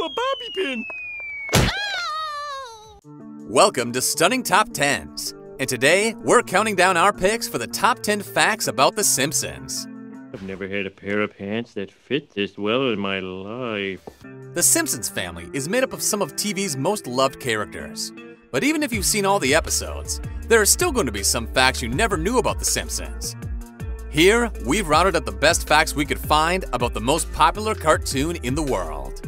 a bobby pin. Welcome to Stunning Top 10s, and today we're counting down our picks for the top 10 facts about The Simpsons. I've never had a pair of pants that fit this well in my life. The Simpsons family is made up of some of TV's most loved characters. But even if you've seen all the episodes, there are still going to be some facts you never knew about The Simpsons. Here, we've rounded up the best facts we could find about the most popular cartoon in the world.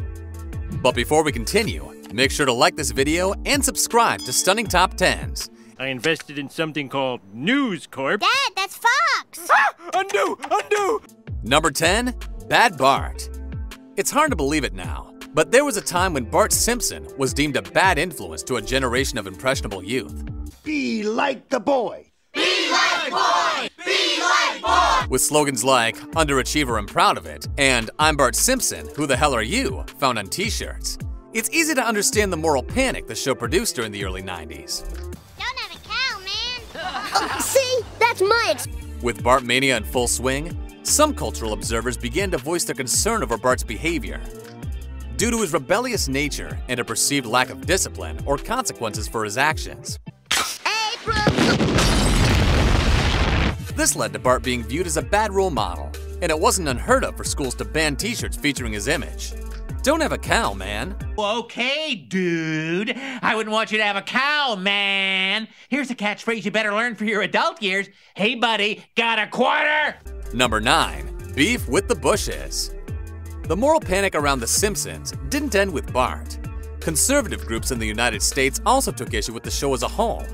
But before we continue, make sure to like this video and subscribe to Stunning Top 10s. I invested in something called News Corp. Dad, that's Fox! Ah! Undo! Number 10, Bad Bart. It's hard to believe it now, but there was a time when Bart Simpson was deemed a bad influence to a generation of impressionable youth. Be like the boy. Be like boy! Be like boy! With slogans like, underachiever and proud of it, and I'm Bart Simpson, who the hell are you, found on t-shirts. It's easy to understand the moral panic the show produced during the early 90s. Don't have a cow, man! See? That's my With Bart mania in full swing, some cultural observers began to voice their concern over Bart's behavior. Due to his rebellious nature and a perceived lack of discipline or consequences for his actions. This led to Bart being viewed as a bad role model, and it wasn't unheard of for schools to ban t-shirts featuring his image. Don't have a cow, man. Okay, dude. I wouldn't want you to have a cow, man. Here's a catchphrase you better learn for your adult years. Hey, buddy, got a quarter? Number 9, beef with the Bushes. The moral panic around The Simpsons didn't end with Bart. Conservative groups in the United States also took issue with the show as a whole,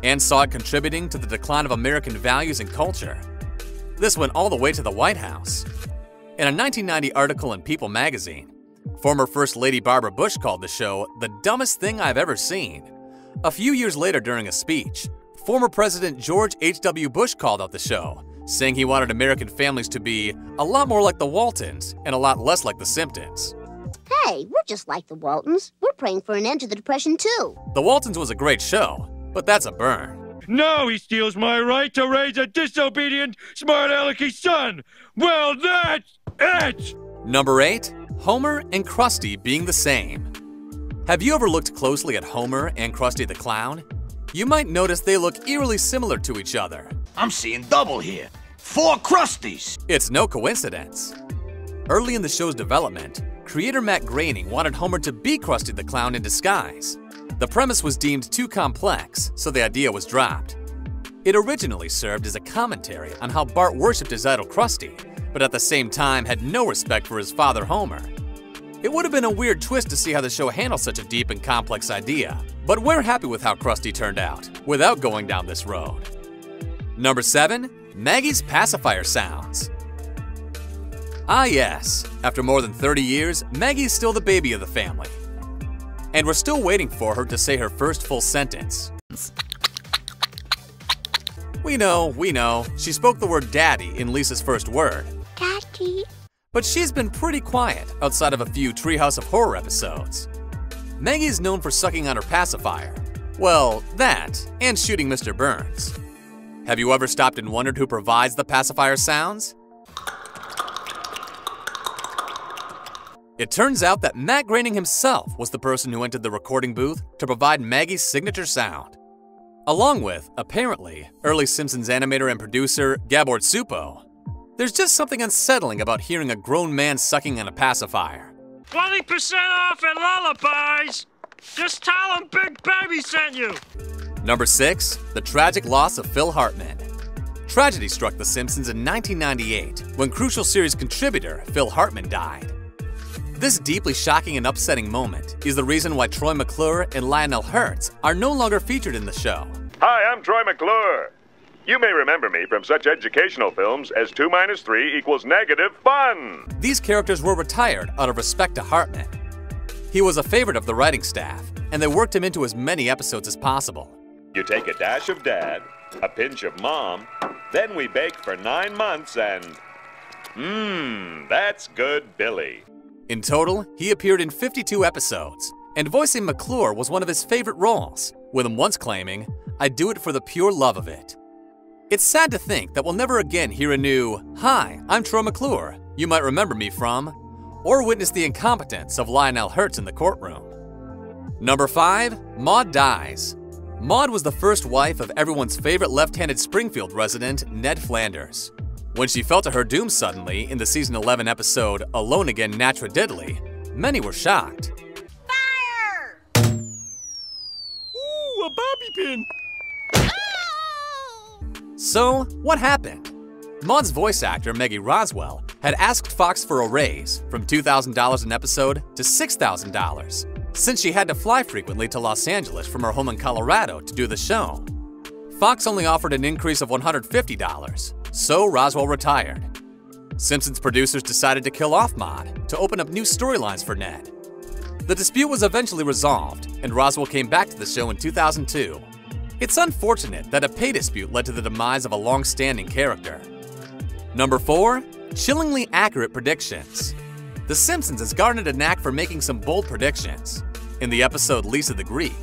and saw it contributing to the decline of American values and culture. This went all the way to the White House. In a 1990 article in People magazine, former First Lady Barbara Bush called the show the dumbest thing I've ever seen. A few years later during a speech, former President George H.W. Bush called out the show, saying he wanted American families to be a lot more like the Waltons and a lot less like the Simpsons. Hey, we're just like the Waltons. We're praying for an end to the Depression, too. The Waltons was a great show, but that's a burn. Now he steals my right to raise a disobedient, smart-alecky son. Well, that's it! Number 8, Homer and Krusty being the same. Have you ever looked closely at Homer and Krusty the Clown? You might notice they look eerily similar to each other. I'm seeing double here. 4 Krusties. It's no coincidence. Early in the show's development, creator Matt Groening wanted Homer to be Krusty the Clown in disguise. The premise was deemed too complex, so the idea was dropped. It originally served as a commentary on how Bart worshipped his idol Krusty, but at the same time had no respect for his father Homer. It would have been a weird twist to see how the show handled such a deep and complex idea, but we're happy with how Krusty turned out, without going down this road. Number 7, Maggie's pacifier sounds. Ah yes, after more than 30 years, Maggie's still the baby of the family. And we're still waiting for her to say her first full sentence. We know, she spoke the word daddy in Lisa's first word. Daddy. But she's been pretty quiet outside of a few Treehouse of Horror episodes. Maggie is known for sucking on her pacifier. Well, that, and shooting Mr. Burns. Have you ever stopped and wondered who provides the pacifier sounds? It turns out that Matt Groening himself was the person who entered the recording booth to provide Maggie's signature sound. Along with, apparently, early Simpsons animator and producer Gabor Supo. There's just something unsettling about hearing a grown man sucking on a pacifier. 20% off at Lullabies! Just tell him Big Baby sent you! Number 6, the tragic loss of Phil Hartman. Tragedy struck The Simpsons in 1998 when crucial series contributor Phil Hartman died. This deeply shocking and upsetting moment is the reason why Troy McClure and Lionel Hurts are no longer featured in the show. Hi, I'm Troy McClure. You may remember me from such educational films as 2 minus 3 equals negative fun. These characters were retired out of respect to Hartman. He was a favorite of the writing staff, and they worked him into as many episodes as possible. You take a dash of Dad, a pinch of Mom, then we bake for 9 months and... that's good Billy. In total, he appeared in 52 episodes, and voicing McClure was one of his favorite roles, with him once claiming, "I do it for the pure love of it." It's sad to think that we'll never again hear a new, "Hi, I'm Troy McClure. You might remember me from," or witness the incompetence of Lionel Hurts in the courtroom. Number 5. Maude Dies. Maude was the first wife of everyone's favorite left-handed Springfield resident, Ned Flanders. When she fell to her doom suddenly in the season 11 episode Alone Again Natra Diddley, many were shocked. Fire! Ooh, a bobby pin! So, what happened? Maude's voice actor, Maggie Roswell, had asked Fox for a raise from $2,000 an episode to $6,000, since she had to fly frequently to Los Angeles from her home in Colorado to do the show. Fox only offered an increase of $150, so Roswell retired. Simpsons producers decided to kill off Maude to open up new storylines for Ned. The dispute was eventually resolved, and Roswell came back to the show in 2002. It's unfortunate that a pay dispute led to the demise of a long-standing character. Number 4. Chillingly accurate predictions. The Simpsons has garnered a knack for making some bold predictions. In the episode Lisa the Greek,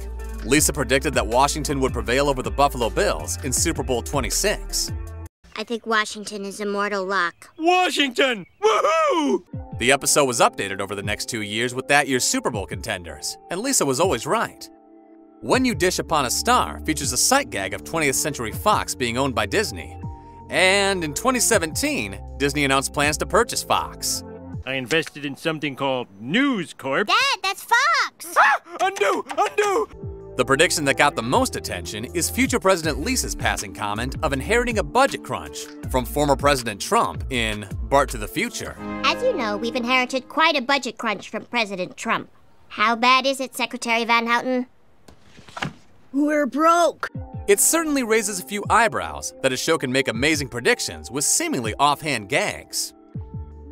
Lisa predicted that Washington would prevail over the Buffalo Bills in Super Bowl 26. I think Washington is a mortal lock. Washington! Woohoo! The episode was updated over the next 2 years with that year's Super Bowl contenders, and Lisa was always right. When You Dish Upon a Star features a sight gag of 20th Century Fox being owned by Disney. And in 2017, Disney announced plans to purchase Fox. I invested in something called News Corp. Dad, that's Fox! Ah! Undo! Undo! The prediction that got the most attention is future President Lisa's passing comment of inheriting a budget crunch from former President Trump in Bart to the Future. As you know, we've inherited quite a budget crunch from President Trump. How bad is it, Secretary Van Houten? We're broke. It certainly raises a few eyebrows that a show can make amazing predictions with seemingly offhand gags.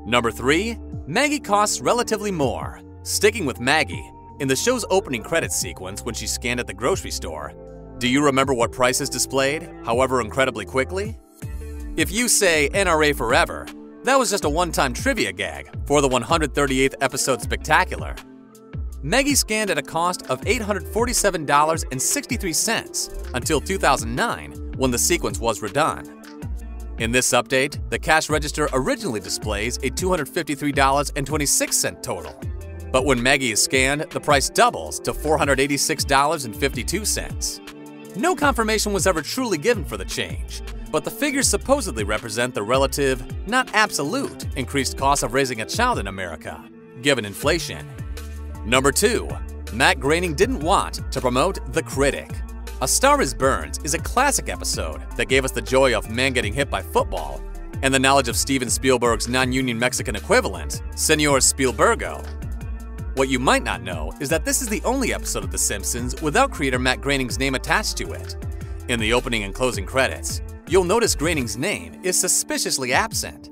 Number 3. Maggie costs relatively more. Sticking with Maggie, in the show's opening credits sequence when she scanned at the grocery store, do you remember what prices displayed, however incredibly quickly? If you say NRA forever, that was just a one-time trivia gag for the 138th episode spectacular. Maggie scanned at a cost of $847.63 until 2009, when the sequence was redone. In this update, the cash register originally displays a $253.26 total. But when Maggie is scanned, the price doubles to $486.52. No confirmation was ever truly given for the change, but the figures supposedly represent the relative, not absolute, increased cost of raising a child in America, given inflation. Number 2. Matt Groening didn't want to promote The Critic. A Star is Burns is a classic episode that gave us the joy of man getting hit by football and the knowledge of Steven Spielberg's non-union Mexican equivalent, Senor Spielbergo. What you might not know is that this is the only episode of The Simpsons without creator Matt Groening's name attached to it. In the opening and closing credits, you'll notice Groening's name is suspiciously absent.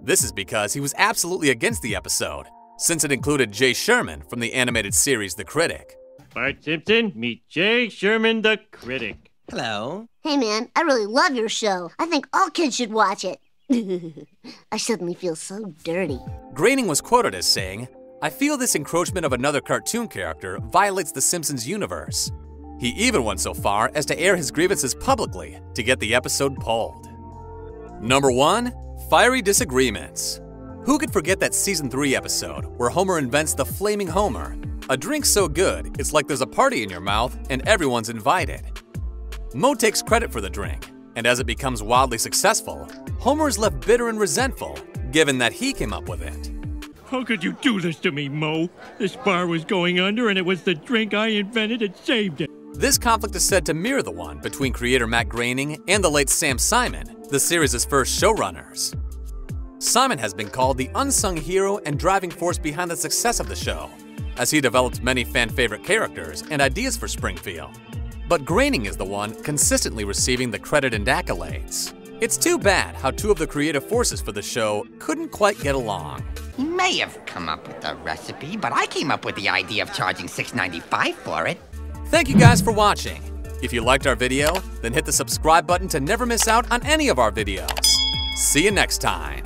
This is because he was absolutely against the episode, since it included Jay Sherman from the animated series The Critic. Bart Simpson, meet Jay Sherman the Critic. Hello. Hey man, I really love your show. I think all kids should watch it. I suddenly feel so dirty. Groening was quoted as saying, "I feel this encroachment of another cartoon character violates the Simpsons universe." He even went so far as to air his grievances publicly to get the episode pulled. Number 1. Fiery Disagreements. Who could forget that Season 3 episode where Homer invents the Flaming Homer, a drink so good it's like there's a party in your mouth and everyone's invited. Moe takes credit for the drink, and as it becomes wildly successful, Homer is left bitter and resentful, given that he came up with it. How could you do this to me, Moe? This bar was going under and it was the drink I invented that saved it. This conflict is said to mirror the one between creator Matt Groening and the late Sam Simon, the series' first showrunners. Simon has been called the unsung hero and driving force behind the success of the show, as he developed many fan-favorite characters and ideas for Springfield. But Groening is the one consistently receiving the credit and accolades. It's too bad how two of the creative forces for the show couldn't quite get along. He may have come up with the recipe, but I came up with the idea of charging $6.95 for it. Thank you guys for watching. If you liked our video, then hit the subscribe button to never miss out on any of our videos. See you next time.